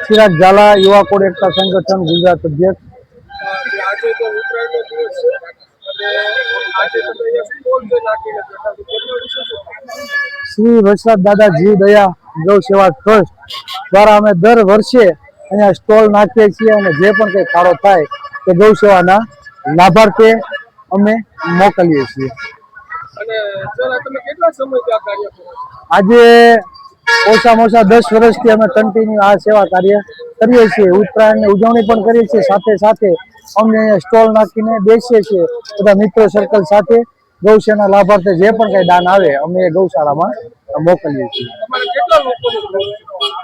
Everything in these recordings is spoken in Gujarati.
ચિરાગ ઝાલા, યુવા કોડ એકતા સંગઠન ગુજરાત અધ્યક્ષ। શ્રી વચરાજ દાદા જીવ દયા ગૌ સેવા ટ્રસ્ટ દ્વારા અમે દર વર્ષે અહીંયા સ્ટોલ નાખીએ છીએ અને જે પણ કંઈ ફાળો થાય તે ગૌ સેવાના લાભાર્થે અમે મોકલીએ છીએ। આજે ઓછામાં ઓછા 10 વર્ષથી અમે કન્ટિન્યુ આ સેવા કાર્ય કરીએ છીએ। ઉત્તરાયણની ઉજવણી પણ કરીએ છીએ, સાથે સાથે અમે અહીંયા સ્ટોલ નાખીને બેસીએ છીએ બધા મિત્રો સર્કલ સાથે। ગૌસેના લાભાર્થે જે પણ કંઈ દાન આવે અમે એ ગૌશાળામાં મોકલીએ છીએ।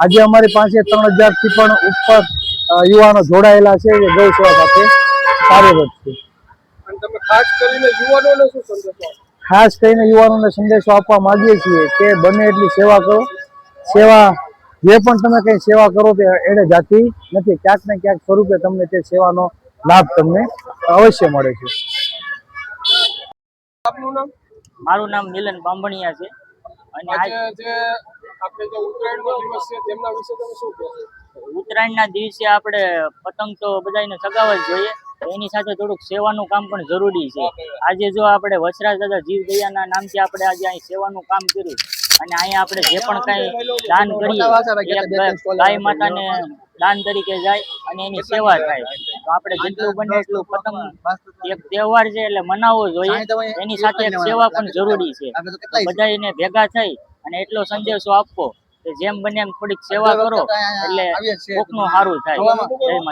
આજે અમારી પાસે 3000 થી પણ ઉપર યુવાનો જોડાયેલા છે જે ગૌ સેવા સાથે કાર્યરત છે। ખાસ કરીને યુવાનોને સંદેશો આપવા માંગીએ છીએ કે બને એટલી સેવા કરો। સેવા જે પણ તમે કંઈ સેવા કરો તે એડે જાતી નથી, ક્યાંક ને ક્યાંક સ્વરૂપે તમને તે સેવાનો લાભ તમને અવશ્ય મળે છે। મારું નામ મિલન બાંભણિયા છે અને ઉત્તરાયણના દિવસે આપણે પતંગ તો બધાને ચગાવવા જ જોઈએ, એની સાથે થોડુંક સેવાનું કામ પણ જરૂરી છે। આજે જો આપણે વચરાજ દાદા જીવ દયાના નામથી આપણે આજે અહીં સેવાનું કામ કર્યું અને અહીંયા આપણે જે પણ કાંઈ દાન કરીએ ગાય માતાને દાન તરીકે જાય અને એની સેવા થાય। તો આપણે જેટલું બને એટલું પતંગ એક તહેવાર છે એટલે મનાવવો જોઈએ, એની સાથે એક સેવા પણ જરૂરી છે। બધા એને ભેગા થઈ અને એટલો સંદેશો આપવો કે જેમ બને એમ થોડીક સેવા કરો એટલે કોકનું સારું થાય। જય માતા।